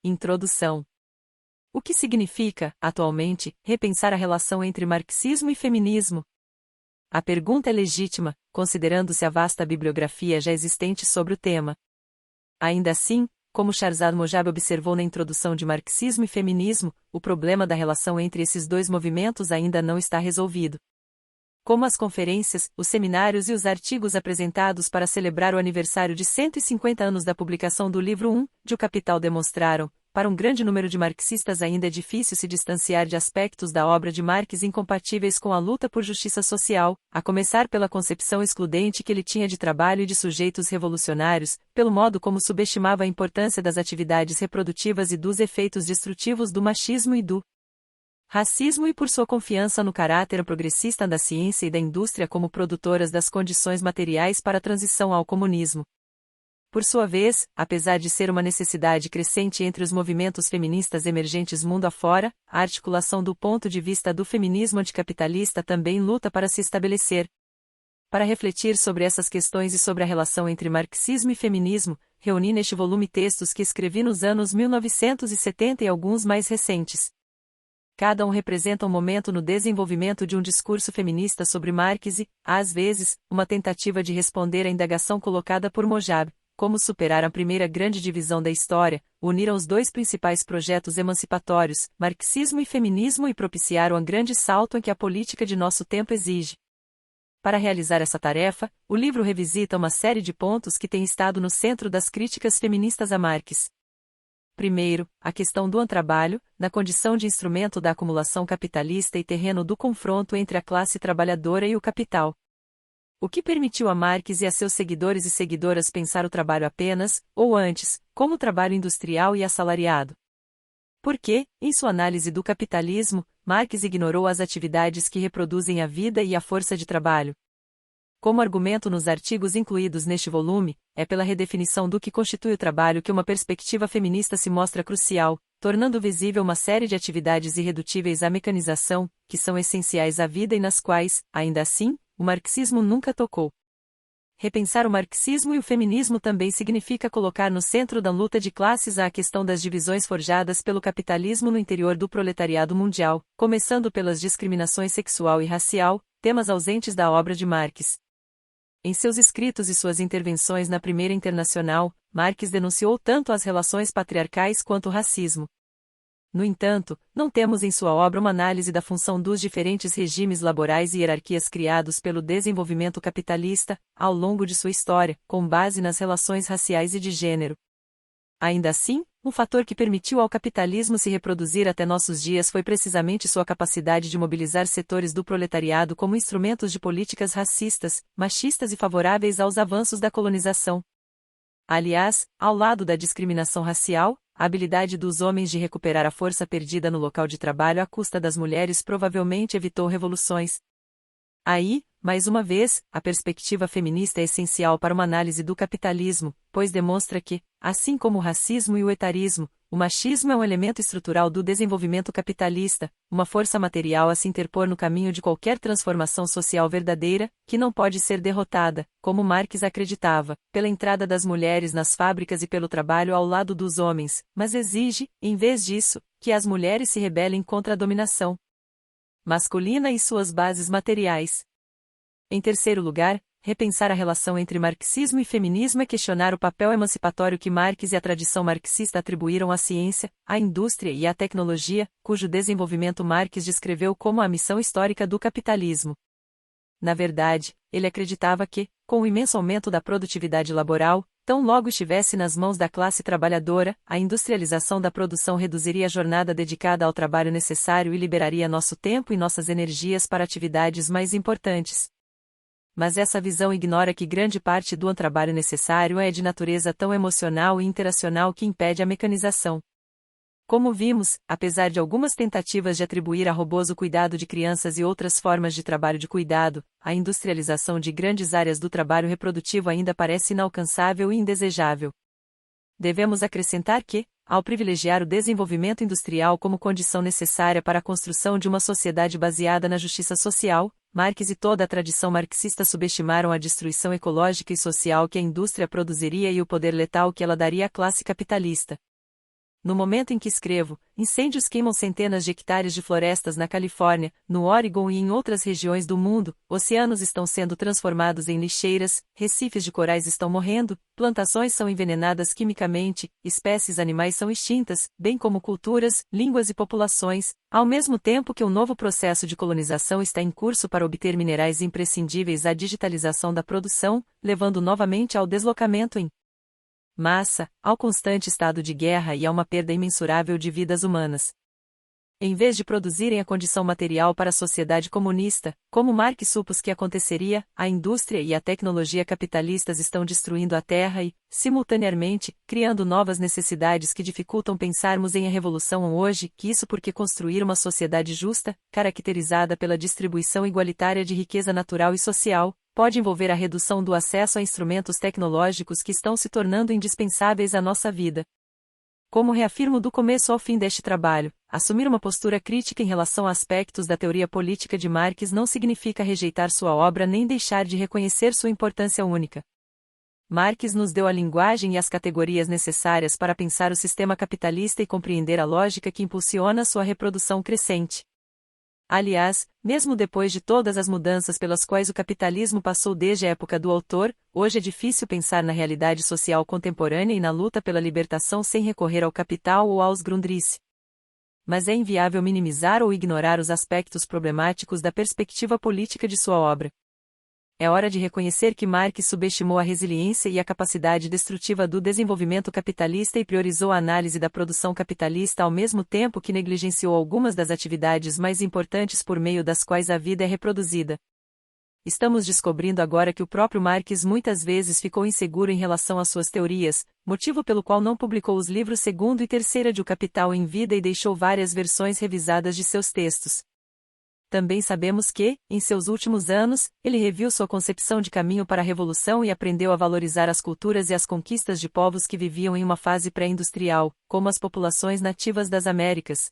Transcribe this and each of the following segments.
Introdução. O que significa, atualmente, repensar a relação entre marxismo e feminismo? A pergunta é legítima, considerando-se a vasta bibliografia já existente sobre o tema. Ainda assim, como Shahrazad Mojab observou na introdução de Marxismo e Feminismo, o problema da relação entre esses dois movimentos ainda não está resolvido. Como as conferências, os seminários e os artigos apresentados para celebrar o aniversário de 150 anos da publicação do livro 1, de O Capital demonstraram, para um grande número de marxistas ainda é difícil se distanciar de aspectos da obra de Marx incompatíveis com a luta por justiça social, a começar pela concepção excludente que ele tinha de trabalho e de sujeitos revolucionários, pelo modo como subestimava a importância das atividades reprodutivas e dos efeitos destrutivos do machismo e do racismo e por sua confiança no caráter progressista da ciência e da indústria como produtoras das condições materiais para a transição ao comunismo. Por sua vez, apesar de ser uma necessidade crescente entre os movimentos feministas emergentes mundo afora, a articulação do ponto de vista do feminismo anticapitalista também luta para se estabelecer. Para refletir sobre essas questões e sobre a relação entre marxismo e feminismo, reuni neste volume textos que escrevi nos anos 1970 e alguns mais recentes. Cada um representa um momento no desenvolvimento de um discurso feminista sobre Marx e, às vezes, uma tentativa de responder à indagação colocada por Mojab. Como superar a primeira grande divisão da história, uniram os dois principais projetos emancipatórios, marxismo e feminismo, e propiciaram o grande salto em que a política de nosso tempo exige. Para realizar essa tarefa, o livro revisita uma série de pontos que têm estado no centro das críticas feministas a Marx. Primeiro, a questão do trabalho, na condição de instrumento da acumulação capitalista e terreno do confronto entre a classe trabalhadora e o capital. O que permitiu a Marx e a seus seguidores e seguidoras pensar o trabalho apenas, ou antes, como trabalho industrial e assalariado? Porque, em sua análise do capitalismo, Marx ignorou as atividades que reproduzem a vida e a força de trabalho. Como argumento nos artigos incluídos neste volume, é pela redefinição do que constitui o trabalho que uma perspectiva feminista se mostra crucial, tornando visível uma série de atividades irredutíveis à mecanização, que são essenciais à vida e nas quais, ainda assim, o marxismo nunca tocou. Repensar o marxismo e o feminismo também significa colocar no centro da luta de classes a questão das divisões forjadas pelo capitalismo no interior do proletariado mundial, começando pelas discriminações sexual e racial, temas ausentes da obra de Marx. Em seus escritos e suas intervenções na Primeira Internacional, Marx denunciou tanto as relações patriarcais quanto o racismo. No entanto, não temos em sua obra uma análise da função dos diferentes regimes laborais e hierarquias criados pelo desenvolvimento capitalista, ao longo de sua história, com base nas relações raciais e de gênero. Ainda assim, um fator que permitiu ao capitalismo se reproduzir até nossos dias foi precisamente sua capacidade de mobilizar setores do proletariado como instrumentos de políticas racistas, machistas e favoráveis aos avanços da colonização. Aliás, ao lado da discriminação racial, a habilidade dos homens de recuperar a força perdida no local de trabalho à custa das mulheres provavelmente evitou revoluções. Aí, mais uma vez, a perspectiva feminista é essencial para uma análise do capitalismo, pois demonstra que, assim como o racismo e o etarismo, o machismo é um elemento estrutural do desenvolvimento capitalista, uma força material a se interpor no caminho de qualquer transformação social verdadeira, que não pode ser derrotada, como Marx acreditava, pela entrada das mulheres nas fábricas e pelo trabalho ao lado dos homens, mas exige, em vez disso, que as mulheres se rebelem contra a dominação masculina e suas bases materiais. Em terceiro lugar, repensar a relação entre marxismo e feminismo é questionar o papel emancipatório que Marx e a tradição marxista atribuíram à ciência, à indústria e à tecnologia, cujo desenvolvimento Marx descreveu como a missão histórica do capitalismo. Na verdade, ele acreditava que, com o imenso aumento da produtividade laboral, tão logo estivesse nas mãos da classe trabalhadora, a industrialização da produção reduziria a jornada dedicada ao trabalho necessário e liberaria nosso tempo e nossas energias para atividades mais importantes. Mas essa visão ignora que grande parte do trabalho necessário é de natureza tão emocional e interacional que impede a mecanização. Como vimos, apesar de algumas tentativas de atribuir a robôs o cuidado de crianças e outras formas de trabalho de cuidado, a industrialização de grandes áreas do trabalho reprodutivo ainda parece inalcançável e indesejável. Devemos acrescentar que, ao privilegiar o desenvolvimento industrial como condição necessária para a construção de uma sociedade baseada na justiça social, Marx e toda a tradição marxista subestimaram a destruição ecológica e social que a indústria produziria e o poder letal que ela daria à classe capitalista. No momento em que escrevo, incêndios queimam centenas de hectares de florestas na Califórnia, no Oregon e em outras regiões do mundo, oceanos estão sendo transformados em lixeiras, recifes de corais estão morrendo, plantações são envenenadas quimicamente, espécies animais são extintas, bem como culturas, línguas e populações, ao mesmo tempo que um novo processo de colonização está em curso para obter minerais imprescindíveis à digitalização da produção, levando novamente ao deslocamento em massa, ao constante estado de guerra e a uma perda imensurável de vidas humanas. Em vez de produzirem a condição material para a sociedade comunista, como Marx supôs que aconteceria, a indústria e a tecnologia capitalistas estão destruindo a terra e, simultaneamente, criando novas necessidades que dificultam pensarmos em a revolução hoje, que isso porque construir uma sociedade justa, caracterizada pela distribuição igualitária de riqueza natural e social, pode envolver a redução do acesso a instrumentos tecnológicos que estão se tornando indispensáveis à nossa vida. Como reafirmo do começo ao fim deste trabalho, assumir uma postura crítica em relação a aspectos da teoria política de Marx não significa rejeitar sua obra nem deixar de reconhecer sua importância única. Marx nos deu a linguagem e as categorias necessárias para pensar o sistema capitalista e compreender a lógica que impulsiona sua reprodução crescente. Aliás, mesmo depois de todas as mudanças pelas quais o capitalismo passou desde a época do autor, hoje é difícil pensar na realidade social contemporânea e na luta pela libertação sem recorrer ao capital ou aos Grundrisse. Mas é inviável minimizar ou ignorar os aspectos problemáticos da perspectiva política de sua obra. É hora de reconhecer que Marx subestimou a resiliência e a capacidade destrutiva do desenvolvimento capitalista e priorizou a análise da produção capitalista ao mesmo tempo que negligenciou algumas das atividades mais importantes por meio das quais a vida é reproduzida. Estamos descobrindo agora que o próprio Marx muitas vezes ficou inseguro em relação às suas teorias, motivo pelo qual não publicou os livros segundo e terceira de O Capital em vida e deixou várias versões revisadas de seus textos. Também sabemos que, em seus últimos anos, ele reviu sua concepção de caminho para a revolução e aprendeu a valorizar as culturas e as conquistas de povos que viviam em uma fase pré-industrial, como as populações nativas das Américas.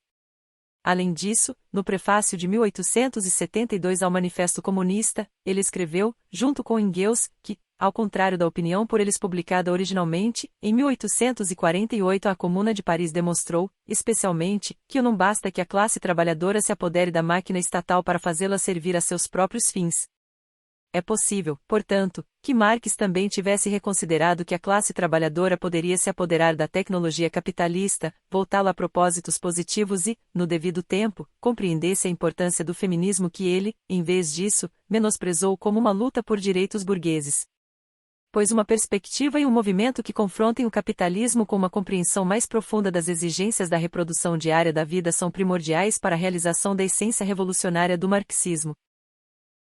Além disso, no prefácio de 1872 ao Manifesto Comunista, ele escreveu, junto com Engels, que, ao contrário da opinião por eles publicada originalmente, em 1848 a Comuna de Paris demonstrou, especialmente, que não basta que a classe trabalhadora se apodere da máquina estatal para fazê-la servir a seus próprios fins. É possível, portanto, que Marx também tivesse reconsiderado que a classe trabalhadora poderia se apoderar da tecnologia capitalista, voltá-la a propósitos positivos e, no devido tempo, compreendesse a importância do feminismo que ele, em vez disso, menosprezou como uma luta por direitos burgueses. Pois uma perspectiva e um movimento que confrontem o capitalismo com uma compreensão mais profunda das exigências da reprodução diária da vida são primordiais para a realização da essência revolucionária do marxismo.